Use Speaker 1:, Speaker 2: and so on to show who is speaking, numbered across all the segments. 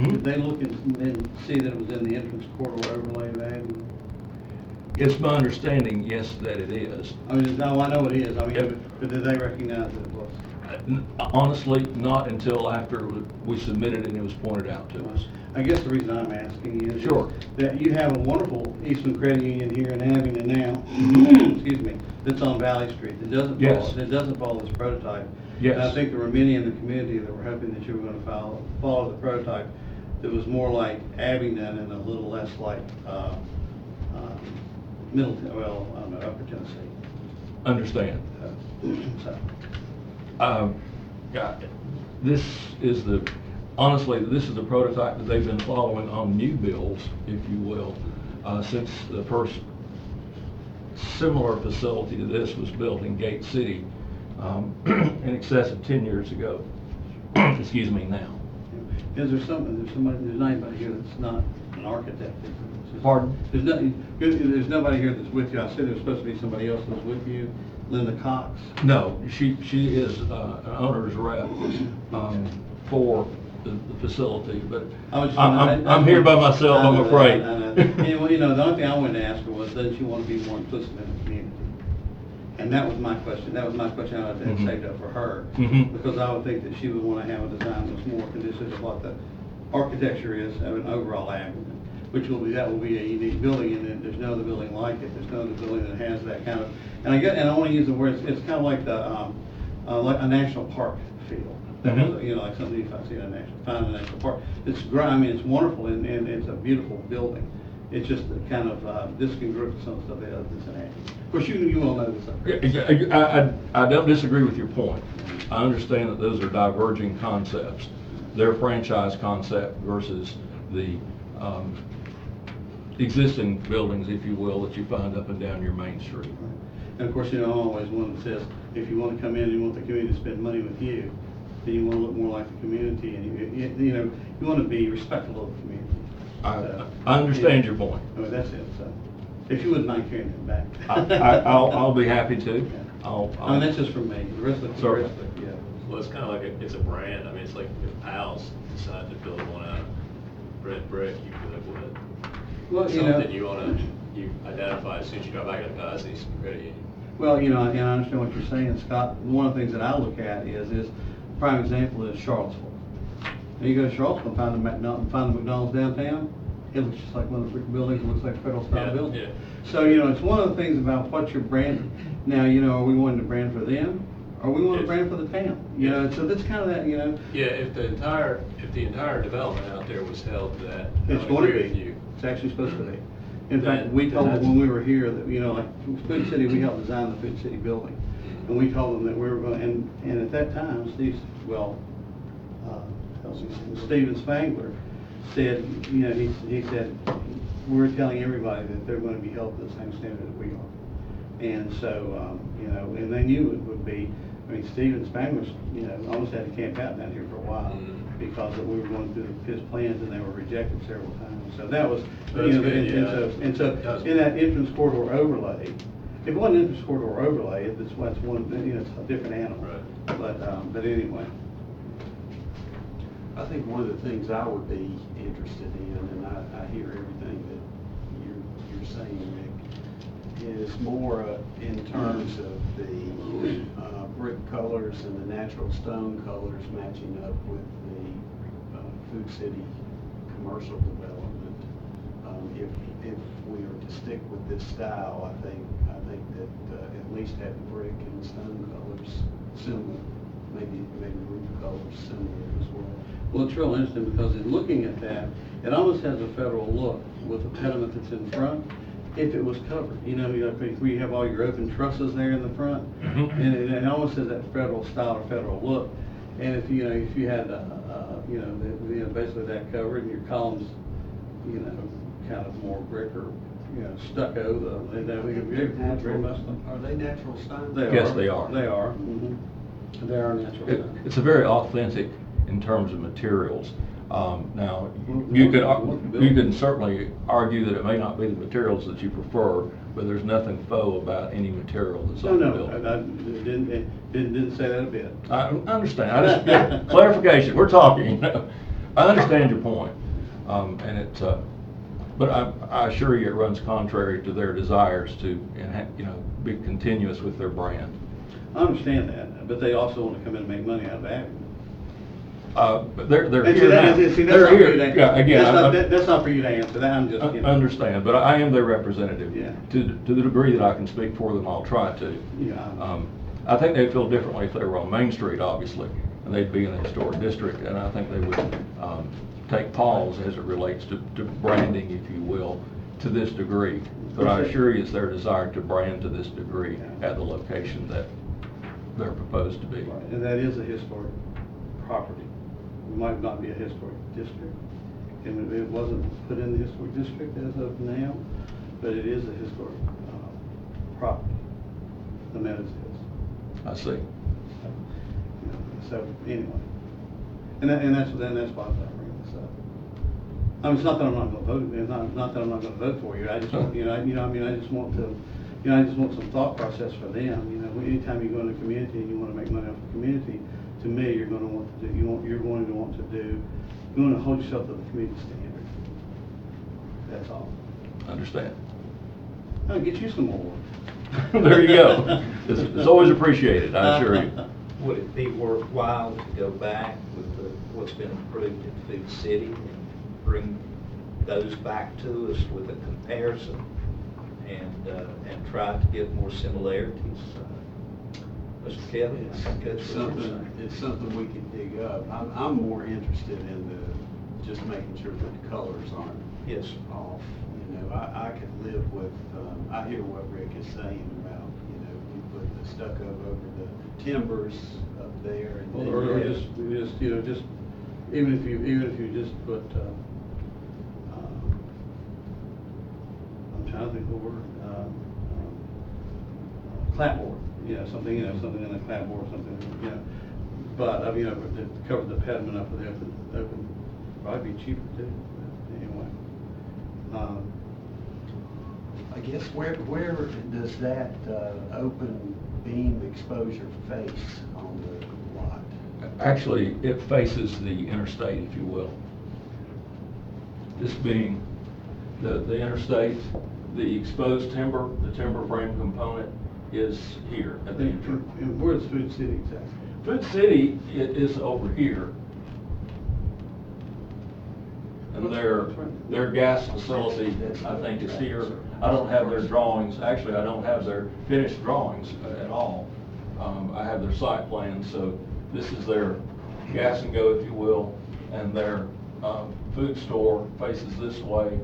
Speaker 1: Did they look and see that it was in the entrance corridor overlay of Avenue?
Speaker 2: It's my understanding, yes, that it is.
Speaker 1: I mean, no, I know it is, I mean,
Speaker 2: Yep.
Speaker 1: but did they recognize that it was?
Speaker 2: Honestly, not until after we submitted it and it was pointed out to us.
Speaker 1: I guess the reason I'm asking you is
Speaker 2: Sure.
Speaker 1: that you have a wonderful Eastman Credit Union here in Avenue now, excuse me, that's on Valley Street. It doesn't
Speaker 2: Yes.
Speaker 1: follow this prototype.
Speaker 2: Yes.
Speaker 1: And I think there were many in the community that were hoping that you were going to follow the prototype that was more like Abingdon and a little less like Middleton, well, I don't know, Upper Tennessee.
Speaker 2: Understand.
Speaker 1: So,
Speaker 2: Yeah, this is honestly, this is the prototype that they've been following on new builds, if you will, since the first similar facility to this was built in Gate City in excess of 10 years ago. Excuse me, now.
Speaker 1: there's not anybody here that's not an architect.
Speaker 2: Pardon?
Speaker 1: There's nobody here that's with you. I said there's supposed to be somebody else that's with you, Linda Cox.
Speaker 2: No, she is an owner's rep for the facility, but I'm here by myself, I'm afraid.
Speaker 1: Well, the only thing I wanted to ask her was, doesn't she want to be more inclusive in the community? And that was my question. That was my question I had saved up for her.
Speaker 2: Mhm.
Speaker 1: Because I would think that she would want to have a design that's more conducive to what the architecture is of an overall avenue. That will be a unique building, and there's no other building like it. There's no other building that has that kind of, and I want to use the word, it's kind of like like a national park feel. That has, like something you see in find in a national park. It's great, I mean, it's wonderful, and it's a beautiful building. It's just kind of discongruent with some stuff that's in Athens. Of course, you all know this.
Speaker 2: I don't disagree with your point. I understand that those are diverging concepts. Their franchise concept versus the existing buildings, if you will, that you find up and down your main street.
Speaker 1: And of course, I'm always one that says, if you want to come in and you want the community to spend money with you, then you want to look more like the community, and you want to be respectful of the community.
Speaker 2: I understand your point.
Speaker 1: I mean, that's it, so, if you wouldn't mind carrying it back.
Speaker 2: I'll be happy to.
Speaker 1: I mean, that's just for me, the rest of
Speaker 2: Certainly.
Speaker 1: yeah.
Speaker 3: Well, it's kind of like it's a brand. I mean, it's like if Al's decided to build one out of red brick, you could have what?
Speaker 1: Well,
Speaker 3: Something you identify as soon as you drive back in the car, it's Eastman Credit Union.
Speaker 1: Well, and I understand what you're saying, Scott. One of the things that I look at is prime example is Charlottesville. And you go to Charlottesville and find the McDonald's downtown, it looks just like one of the brick buildings, it looks like a federal style building.
Speaker 3: Yeah.
Speaker 1: So, it's one of the things about what you're branding. Now, are we wanting to brand for them, or we want to brand for the town? So that's kind of that,
Speaker 3: Yeah, if the entire development out there was held to that, I
Speaker 1: It's
Speaker 3: would
Speaker 1: going to
Speaker 3: agree
Speaker 1: be.
Speaker 3: with you.
Speaker 1: It's actually supposed to be. In fact,
Speaker 3: Then-
Speaker 1: we told them
Speaker 3: then
Speaker 1: when we were here that, like Food City, we helped design the Food City building. And we told them that we were going, and at that time, Steven Spangler said, he said, we're telling everybody that they're going to be held to the same standard that we are. And so, and they knew it would be, Steven Spangler, almost had to camp out down here for a while because we were going through his plans and they were rejected several times. So that was,
Speaker 3: That's good, yeah.
Speaker 1: and so in that entrance corridor overlay, if it wasn't entrance corridor overlay, it's one, it's a different animal.
Speaker 3: Right.
Speaker 1: But anyway.
Speaker 4: I think one of the things I would be interested in, and I hear everything that you're saying, Rick, is more in terms of the brick colors and the natural stone colors matching up with the Food City commercial development. If we are to stick with this style, I think that at least having brick and stone colors similar, maybe roof colors similar as well.
Speaker 1: Well, it's real interesting because in looking at that, it almost has a federal look with the pediment that's in front. If it was covered, we have all your open trusses there in the front, and it almost has that federal style or federal look. And if you had, basically that covered and your columns, kind of more brick or stucco, very much.
Speaker 4: Are they natural stone?
Speaker 2: Yes, they are.
Speaker 1: They are. They are natural stone.
Speaker 2: It's a very authentic in terms of materials. Now, you can certainly argue that it may not be the materials that you prefer, but there's nothing faux about any material that's on the building.
Speaker 1: I didn't say that a bit.
Speaker 2: I understand. I just, clarification, we're talking. I understand your point, and it's, but I assure you it runs contrary to their desires to, be continuous with their brand.
Speaker 1: I understand that, but they also want to come in and make money out of Avenue.
Speaker 2: But they're
Speaker 1: And
Speaker 2: here now.
Speaker 1: that's
Speaker 2: They're
Speaker 1: not for
Speaker 2: here.
Speaker 1: you to-
Speaker 2: Yeah, again,
Speaker 1: That's not for you to answer, that I'm just,
Speaker 2: Understand, but I am their representative.
Speaker 1: Yeah.
Speaker 2: To the degree that I can speak for them, I'll try to.
Speaker 1: Yeah.
Speaker 2: I think they'd feel differently if they were on Main Street, obviously, and they'd be in the historic district, and I think they would take pause as it relates to branding, if you will, to this degree. But I assure you it's their desire to brand to this degree at the location that they're proposed to be.
Speaker 1: And that is a historic property. It might not be a historic district, and it wasn't put in the historic district as of now, but it is a historic property. The Meadows is.
Speaker 2: I see.
Speaker 1: So anyway, and that's why I'm bringing this up. I mean, it's not that I'm not going to vote. It's not that I'm not going to vote for you. I just want, I just want to, I just want some thought process for them. Anytime you go in a community and you want to make money off the community, to me, you're going to want to do. You're going to want to hold yourself to the community standard. That's all.
Speaker 2: Understand.
Speaker 1: I'll get you some more.
Speaker 2: There you go. It's always appreciated, I assure you.
Speaker 5: Would it be worthwhile to go back with what's been approved in Food City and bring those back to us with a comparison and try to get more similarities? Mr. Kelly,
Speaker 4: It's something we can dig up. I'm more interested in just making sure that the colors aren't
Speaker 5: Yes.
Speaker 4: off. I could live with, I hear what Rick is saying about, you put the stucco over the timbers up there. And then
Speaker 1: Or
Speaker 4: you
Speaker 1: just even if you just put, I'm trying to think of the word, clapboard, something in a clapboard or something, but, to cover the pediment up with the open, probably be cheaper too, but anyway.
Speaker 4: I guess where does that open beam exposure face on the lot?
Speaker 2: Actually, it faces the interstate, if you will. This being the interstate, the exposed timber, the timber frame component is here at the entrance.
Speaker 1: And where's Food City exactly?
Speaker 2: Food City is over here. And their gas facility, I think, is here. I don't have their drawings, actually, I don't have their finished drawings at all. I have their site plan, so this is their gas and go, if you will, and their food store faces this way.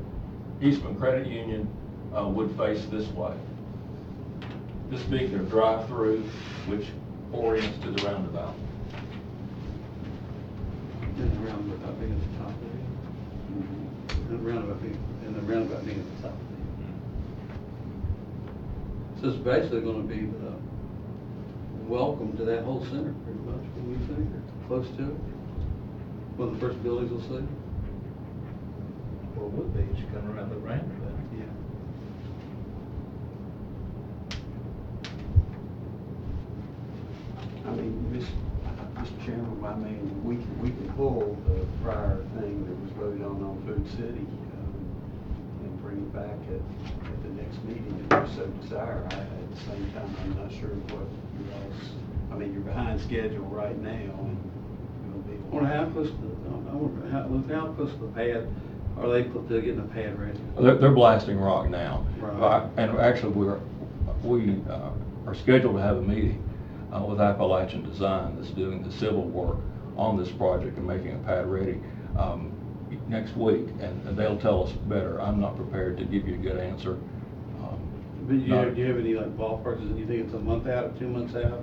Speaker 2: Eastman Credit Union would face this way. This being their drive-through, which orients to the roundabout.
Speaker 1: And the roundabout being at the top there. And the roundabout being at the top. So it's basically going to be the welcome to that whole center, pretty much, when you think, or close to it. One of the first buildings we'll see.
Speaker 5: Well, it would be as you come around the roundabout.
Speaker 1: Yeah.
Speaker 4: I mean, Mr. Chairman, we can pull the prior thing that was voted on Food City, and bring it back at the next meeting if you so desire. At the same time, I'm not sure what you all's, you're behind schedule right now, and it'll be.
Speaker 1: I wonder how close to the pad are they getting the pad ready?
Speaker 2: They're blasting rock now.
Speaker 1: Right.
Speaker 2: And actually, we are scheduled to have a meeting with Appalachian Design that's doing the civil work on this project and making a pad ready next week, and they'll tell us better. I'm not prepared to give you a good answer.
Speaker 1: But do you have any ballparks? Do you think it's a month out or 2 months out?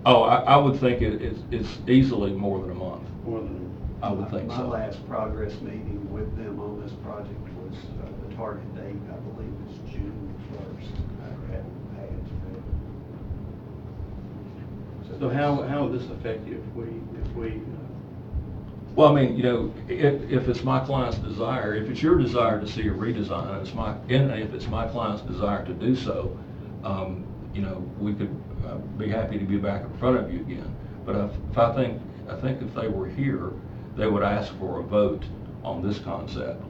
Speaker 1: Or?
Speaker 2: I would think it's easily more than a month.
Speaker 1: More than
Speaker 2: I would think so.
Speaker 4: My last progress meeting with them on this project was, the target date, I believe, was June 1st. I had pads ready.
Speaker 1: So how would this affect you if we?
Speaker 2: Well, if it's my client's desire, if it's your desire to see a redesign, if it's my client's desire to do so, we could be happy to be back in front of you again. But I think if they were here, they would ask for a vote on this concept.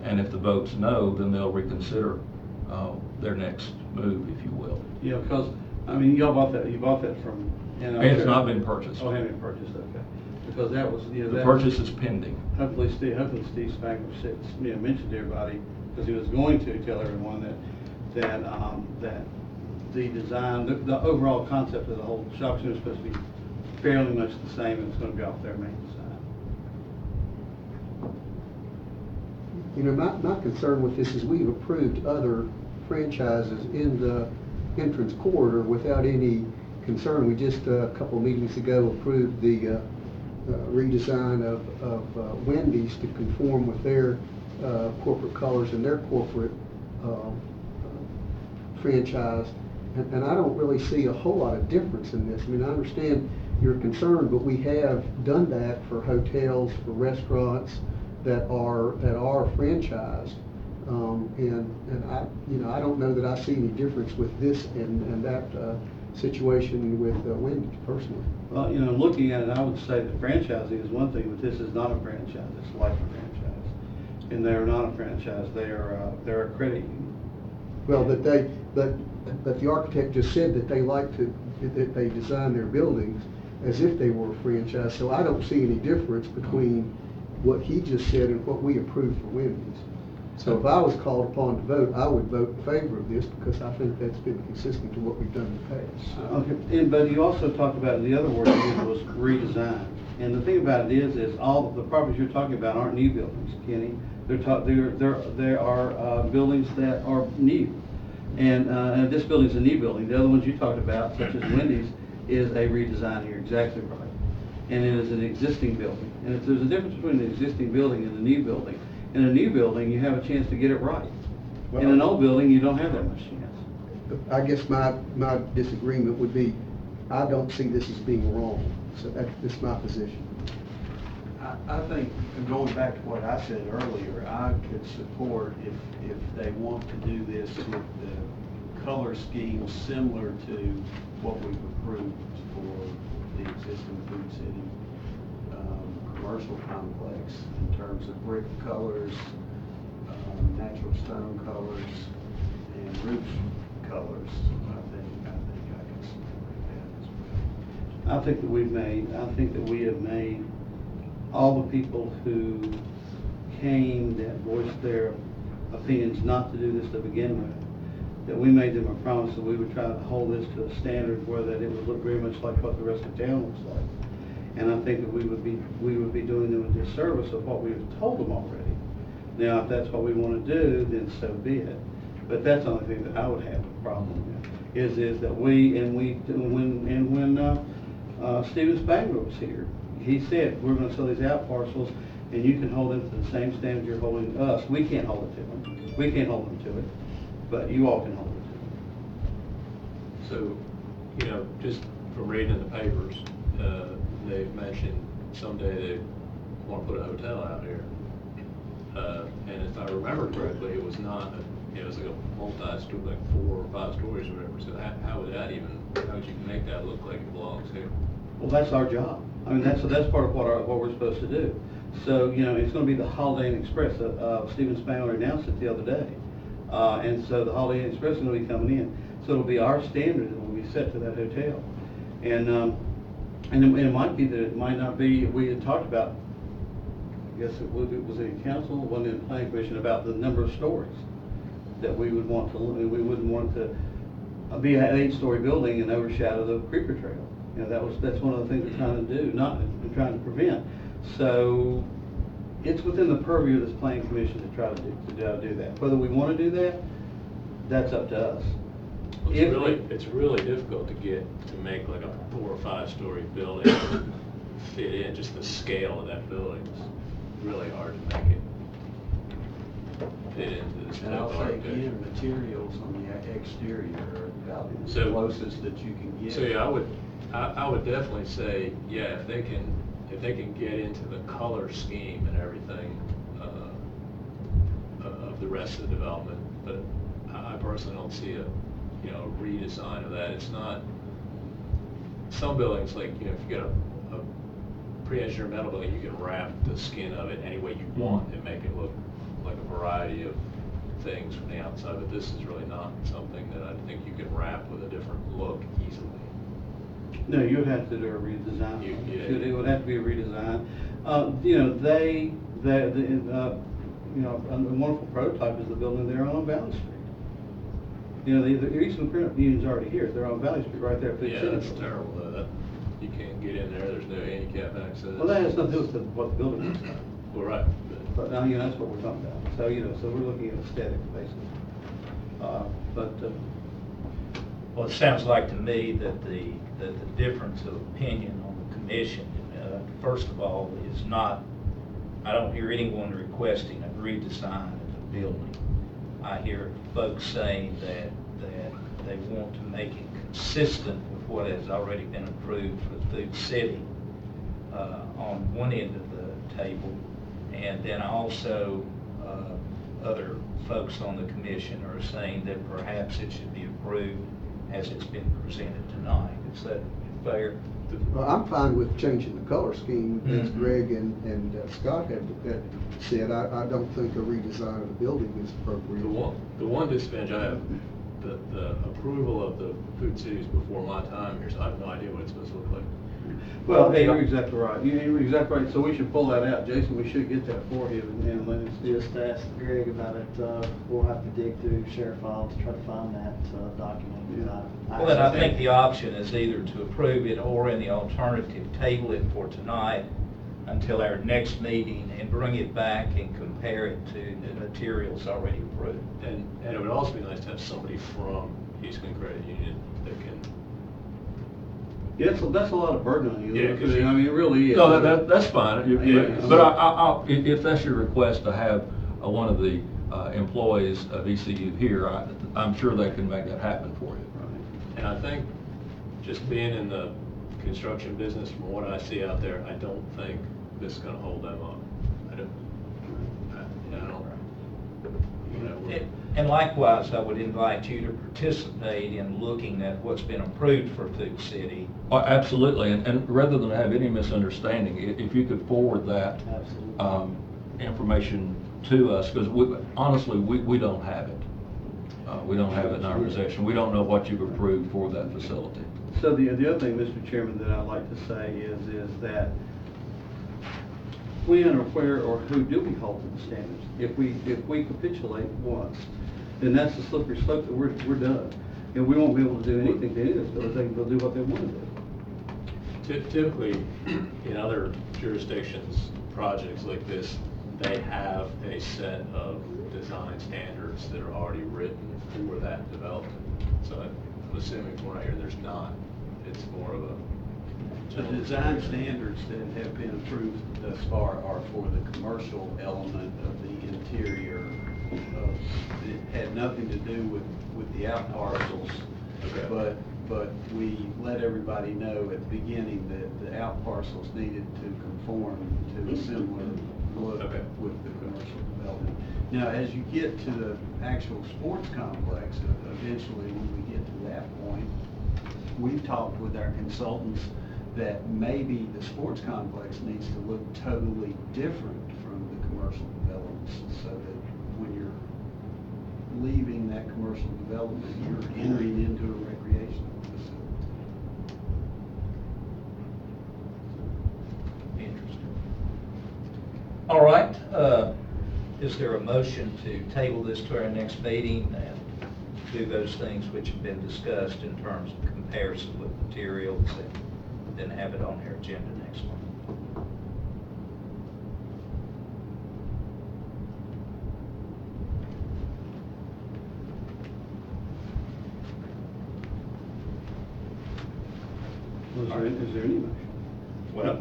Speaker 2: And if the vote's no, then they'll reconsider their next move, if you will.
Speaker 1: Yeah, because, I mean, you bought that from.
Speaker 2: It's not been purchased.
Speaker 1: Oh, haven't been purchased, okay. Because that was, you know.
Speaker 2: The
Speaker 1: that
Speaker 2: purchase
Speaker 1: was-
Speaker 2: is pending.
Speaker 1: Hopefully Steve Spangler mentioned to everybody, because he was going to tell everyone that the design, the overall concept of the whole shopping center is supposed to be fairly much the same, and it's gonna be off their main design.
Speaker 6: You know, my concern with this is we've approved other franchises in the entrance corridor without any concern. We just, a couple of meetings ago, approved the redesign of Wendy's to conform with their corporate colors and their corporate franchise. And I don't really see a whole lot of difference in this. I mean, I understand your concern, but we have done that for hotels, for restaurants that are franchised. And I, you know, I don't know that I see any difference with this and that situation with Wendy's personally.
Speaker 1: Well, you know, looking at it, I would say that franchising is one thing, but this is not a franchise, it's like a franchise. And they're not a franchise, they're a credit union.
Speaker 6: Well, but the architect just said that that they design their buildings as if they were a franchise, so I don't see any difference between what he just said and what we approved for Wendy's. So if I was called upon to vote, I would vote in favor of this because I think that's been consistent to what we've done in the past.
Speaker 1: Okay, but you also talked about, the other word you used was redesign. And the thing about it is all of the properties you're talking about aren't new buildings, Kenny. There are buildings that are new. And this building's a new building. The other ones you talked about, such as Wendy's, is a redesign. You're exactly right. And it is an existing building. And if there's a difference between an existing building and a new building, in a new building, you have a chance to get it right. In an old building, you don't have that much chance.
Speaker 6: I guess my disagreement would be, I don't see this as being wrong. So that's my position.
Speaker 4: I think, going back to what I said earlier, I could support if they want to do this with the color scheme similar to what we've approved for the existing Food City commercial complex in terms of brick colors, natural stone colors, and roof colors. I think I can support that as well.
Speaker 1: I think that we have made all the people who came that voiced their opinions not to do this to begin with, that we made them a promise that we would try to hold this to a standard where that it would look very much like what the rest of town looks like. And I think that we would be doing them a disservice of what we have told them already. Now, if that's what we want to do, then so be it. But that's the only thing that I would have a problem with, is that when Steven Spangler was here, he said, we're going to sell these out parcels, and you can hold them to the same standard you're holding us. We can't hold it to them. We can't hold them to it, but you all can hold it to them.
Speaker 3: So, you know, just from reading in the papers, they've mentioned someday they want to put a hotel out here. And if I remember correctly, it was not, it was like a multi-story, like 4 or 5 stories or whatever. So how would you make that look like it belongs here?
Speaker 1: Well, that's our job. I mean, that's part of what we're supposed to do. So, you know, it's going to be the Holiday Inn Express. Steven Spangler announced it the other day. And so the Holiday Inn Express is going to be coming in. So it'll be our standard that will be set to that hotel. And it might be that it might not be, we had talked about, I guess it was a council, wasn't in the planning commission, about the number of stories that we would want to, we wouldn't want to be an 8-story building and overshadow the creeper trail. You know, that's one of the things we're trying to do, not trying to prevent. So it's within the purview of this planning commission to try to do that. Whether we want to do that, that's up to us.
Speaker 3: It's really difficult to make like a 4 or 5 story building fit in. Just the scale of that building is really hard to make it fit into this.
Speaker 4: And I'll say again, materials on the exterior are about the closest that you can get.
Speaker 3: So yeah, I would definitely say, yeah, if they can get into the color scheme and everything of the rest of the development, but I personally don't see a redesign of that. It's not, some buildings, like, if you get a pre-engineered metal building, you can wrap the skin of it any way you want and make it look like a variety of things from the outside, but this is really not something that I think you can wrap with a different look easily.
Speaker 1: No, you would have to do a redesign.
Speaker 3: Yeah.
Speaker 1: It would have to be a redesign. You know, a wonderful prototype is the building there on Valley Street. You know, the Eastern Print Union's already here. They're on Valley Street right there at Big
Speaker 3: Yeah,
Speaker 1: City.
Speaker 3: that's terrible, though. You can't get in there, there's no handicap access.
Speaker 1: Well, that has nothing to do with what the building is.
Speaker 3: Well, right.
Speaker 1: But, you know, that's what we're talking about. So, you know, so we're looking at aesthetic, basically.
Speaker 5: Well, it sounds like to me that the difference of opinion on the commission, first of all, is not, I don't hear anyone requesting a redesign of the building. I hear folks saying that they want to make it consistent with what has already been approved for Food City on one end of the table. And then also, other folks on the commission are saying that perhaps it should be approved as it's been presented tonight. Is that fair?
Speaker 6: Well, I'm fine with changing the color scheme, as
Speaker 5: Mhm.
Speaker 6: Greg and Scott have said. I don't think a redesign of the building is appropriate.
Speaker 3: The one disadvantage I have, the approval of the Food Cities before my time here, so I have no idea what it's supposed to look like.
Speaker 1: Well, hey, you're exactly right. You're exactly right. So we should pull that out. Jason, we should get that for him and let him.
Speaker 7: Just ask Greg about it. We'll have to dig through sheriff files to try to find that document.
Speaker 5: Well, then I think the option is either to approve it or in the alternative, table it for tonight until our next meeting and bring it back and compare it to the materials already approved.
Speaker 3: And it would also be nice to have somebody from Eastern Credit Union that can,
Speaker 1: Yeah, that's a lot of burden on you.
Speaker 3: Yeah, 'cause
Speaker 1: I mean, it really is.
Speaker 2: No, that's fine.
Speaker 1: Yeah.
Speaker 2: But if that's your request to have one of the employees of ECU here, I'm sure they can make that happen for you.
Speaker 3: and I think just being in the construction business, from what I see out there, I don't think this is gonna hold them up. I don't, you know,
Speaker 5: And likewise, I would invite you to participate in looking at what's been approved for Food City.
Speaker 2: Oh, absolutely, and rather than have any misunderstanding, if you could forward that
Speaker 7: Absolutely.
Speaker 2: information to us, because honestly, we don't have it. We don't have it in our possession. We don't know what you've approved for that facility.
Speaker 1: So the other thing, Mr. Chairman, that I'd like to say is that when or where or who do we hold to the standards? If we capitulate once, then that's the slippery slope that we're done. And we won't be able to do anything to any of this, because they can go do what they want to do.
Speaker 3: Typically, in other jurisdictions, projects like this, they have a set of design standards that are already written for that development. So I'm assuming from what I hear, there's not. It's more of a.
Speaker 4: The design standards that have been approved thus far are for the commercial element of the interior. It had nothing to do with the out parcels.
Speaker 3: Okay.
Speaker 4: But we let everybody know at the beginning that the out parcels needed to conform to a similar look
Speaker 3: Okay.
Speaker 4: with the commercial development. Now, as you get to the actual sports complex, eventually when we get to that point, we've talked with our consultants that maybe the sports complex needs to look totally different from the commercial developments, so that when you're leaving that commercial development, you're entering into a recreational facility.
Speaker 5: Interesting. All right, is there a motion to table this to our next meeting and do those things which have been discussed in terms of comparison with materials and then have it on our agenda next month?
Speaker 1: Is there any motion?
Speaker 5: Well,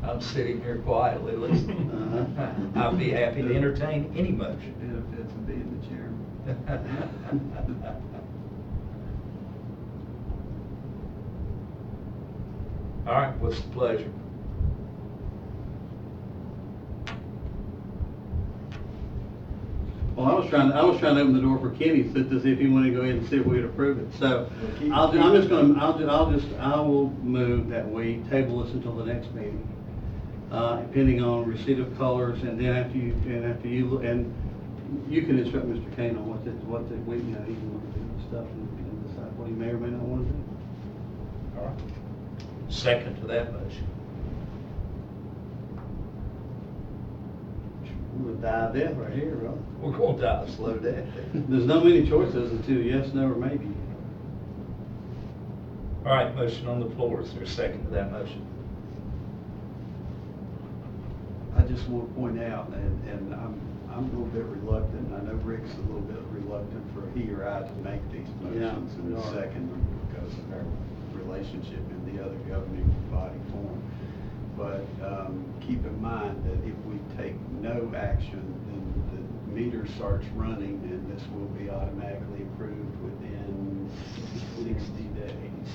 Speaker 5: I'm sitting here quietly listening.
Speaker 1: Uh-huh.
Speaker 5: I'd be happy to entertain any motion.
Speaker 4: Benefits of being the chairman.
Speaker 5: All right, what's the pleasure?
Speaker 1: Well, I was trying to open the door for Kenny to see if he wanted to go ahead and see if we would approve it. So, I will move that we table this until the next meeting, depending on receipt of colors, and then after you can instruct Mr. Kane on what the, he can want to do and stuff, and decide what he may or may not want to do.
Speaker 5: All right. Second to that motion.
Speaker 1: We'll die death right here, bro.
Speaker 5: We're going to die a slow death.
Speaker 1: There's no many choices until yes, no, or maybe.
Speaker 5: All right, motion on the floor. Is there a second to that motion?
Speaker 4: I just want to point out, and I'm a little bit reluctant, I know Rick's a little bit reluctant for he or I to make these motions
Speaker 1: we
Speaker 4: and
Speaker 1: are.
Speaker 4: second them because of our relationship in the other governing body form. But keep in mind that if we take no action, then the meter starts running and this will be automatically approved within 60 days.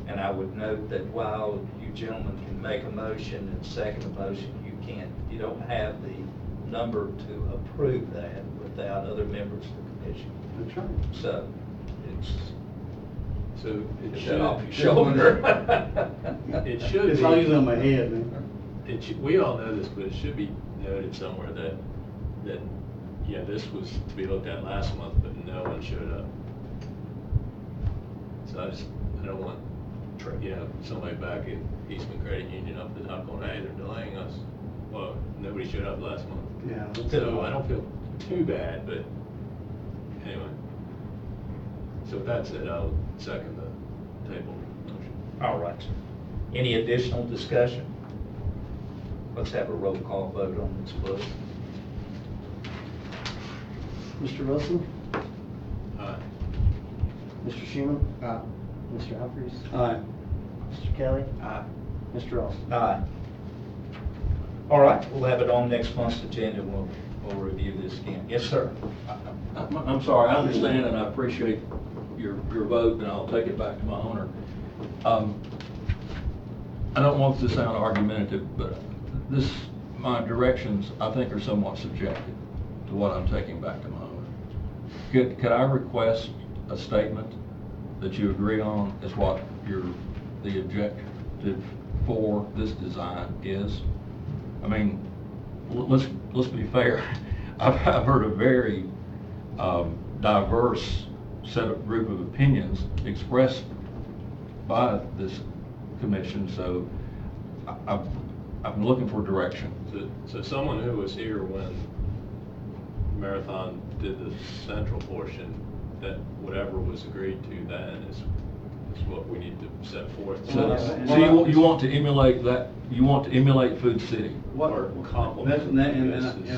Speaker 5: And I would note that while you gentlemen can make a motion and second a motion, you don't have the number to approve that without other members of the commission.
Speaker 1: That's right.
Speaker 5: So,
Speaker 3: So it
Speaker 5: get
Speaker 3: should,
Speaker 5: that off your shoulder.
Speaker 3: it should
Speaker 1: It's
Speaker 3: be.
Speaker 1: all using on my head, man.
Speaker 3: We all know this, but it should be noted somewhere that, yeah, this was to be looked at last month, but no one showed up. So I don't want, somebody back at Eastman Credit Union up the top going, hey, they're delaying us. Well, nobody showed up last month.
Speaker 1: Yeah.
Speaker 3: So I don't feel too bad, but anyway. So with that said, I'll second the table motion.
Speaker 5: All right. Any additional discussion? Let's have a roll call vote on this, please.
Speaker 7: Mr. Wilson?
Speaker 3: Aye.
Speaker 7: Mr. Schuman? Mr. Humphries?
Speaker 1: Aye.
Speaker 7: Mr. Kelly?
Speaker 4: Aye.
Speaker 7: Mr. Austin?
Speaker 5: Aye. All right, we'll have it on next month's agenda. We'll review this again. Yes, sir.
Speaker 2: I'm sorry, I understand and I appreciate your vote, and I'll take it back to my owner. I don't want to sound argumentative, but my directions, I think, are somewhat subjective to what I'm taking back to my owner. Could I request a statement that you agree on as what the objective for this design is? I mean, let's be fair. I've heard a very diverse group of opinions expressed by this commission, so I'm looking for direction.
Speaker 3: So someone who was here when Marathon did the central portion, that whatever was agreed to then is what we need to set forth.
Speaker 2: So you want to emulate that? You want to emulate Food City?
Speaker 3: Or complement.
Speaker 1: And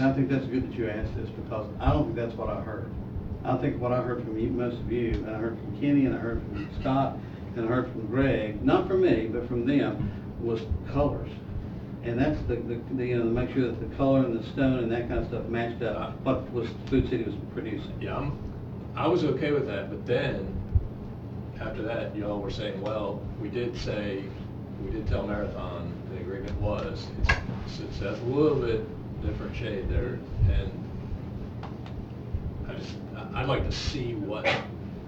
Speaker 1: I think that's good that you asked this, because I don't think that's what I heard. I think what I heard from you, most of you, and I heard from Kenny, and I heard from Scott, and I heard from Greg, not from me, but from them, was colors. And that's to make sure that the color and the stone and that kind of stuff matched up what Food City was producing.
Speaker 3: Yeah, I was okay with that, but then, after that, y'all were saying, well, we did tell Marathon the agreement was, it's a little bit different shade there, and I'd like to see what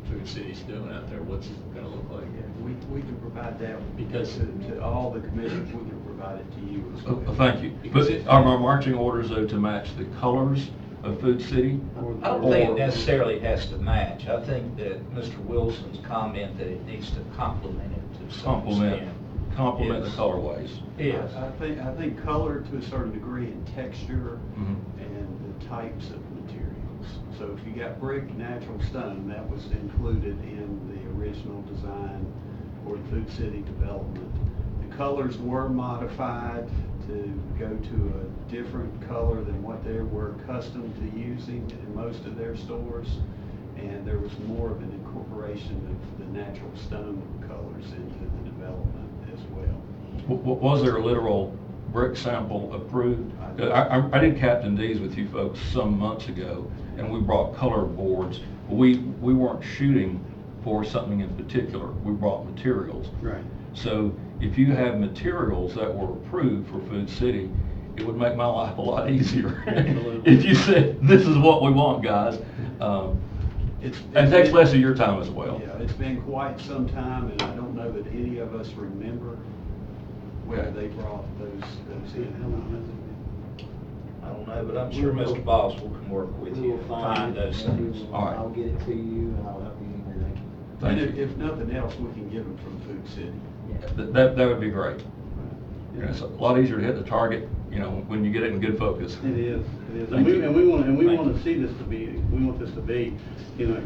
Speaker 3: Food City's doing out there, what's it gonna look like.
Speaker 4: Yeah, we can provide that
Speaker 3: Because-
Speaker 4: to all the commissioners, we can provide it to you as well.
Speaker 2: Thank you.
Speaker 3: Because
Speaker 2: But are my marching orders, though, to match the colors of Food City?
Speaker 5: I don't think it necessarily has to match. I think that Mr. Wilson's comment that it needs to complement it to some extent.
Speaker 2: Complement the
Speaker 5: Yes.
Speaker 2: colorways.
Speaker 5: Yes.
Speaker 4: I think color to a certain degree and texture
Speaker 2: Mhm.
Speaker 4: and the types of materials. So if you got brick, natural stone, that was included in the original design for the Food City development. The colors were modified to go to a different color than what they were accustomed to using in most of their stores. And there was more of an incorporation of the natural stone colors into the development as well.
Speaker 2: Was there a literal brick sample approved? I did Captain D's with you folks some months ago, and we brought color boards. We weren't shooting for something in particular. We brought materials.
Speaker 1: Right.
Speaker 2: So if you have materials that were approved for Food City, it would make my life a lot easier.
Speaker 3: Absolutely.
Speaker 2: If you said, this is what we want, guys. And takes less of your time as well.
Speaker 4: Yeah, it's been quite some time, and I don't know that any of us remember whether they brought those in.
Speaker 5: I don't know, but I'm sure Mr. Boswell can work with you
Speaker 7: We'll
Speaker 5: to find those things.
Speaker 2: All right.
Speaker 7: I'll get it to you and I'll help you anyway.
Speaker 2: Thank
Speaker 4: And
Speaker 2: you.
Speaker 4: if nothing else, we can get them from Food City.
Speaker 2: That would be great. It's a lot easier to hit the target, when you get it in good focus.
Speaker 1: It is, it is.
Speaker 2: Thank you.
Speaker 1: And we want
Speaker 2: Thank
Speaker 1: to
Speaker 2: you.
Speaker 1: see this to be, we want this to be, a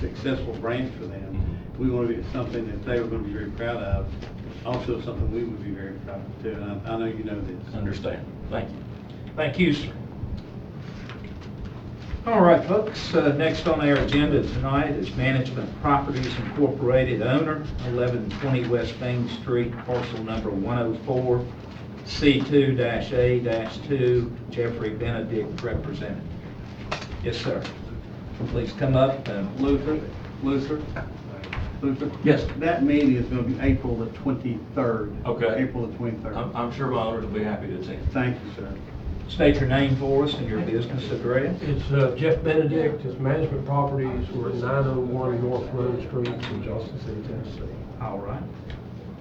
Speaker 1: successful branch for them.
Speaker 2: Mm-hmm.
Speaker 1: We want to be something that they were going to be very proud of, also something we would be very proud of too, and I know you know this.
Speaker 2: Understand. Thank you.
Speaker 5: Thank you, sir. All right, folks, next on our agenda tonight is Management Properties Incorporated owner, 1120 West Main Street, parcel number 104, C2-A-2, Jeffrey Benedict, representative. Yes, sir. Please come up and
Speaker 1: Luther?
Speaker 2: Yes.
Speaker 1: That meeting is going to be April the 23rd.
Speaker 2: Okay.
Speaker 1: April the 23rd.
Speaker 2: I'm sure my owners will be happy to attend.
Speaker 1: Thank you, sir.
Speaker 5: state your name for us and your business address.
Speaker 8: It's Jeff Benedict, it's Management Properties, we're at 901 North Road Street in Johnson City, Tennessee.
Speaker 5: All right.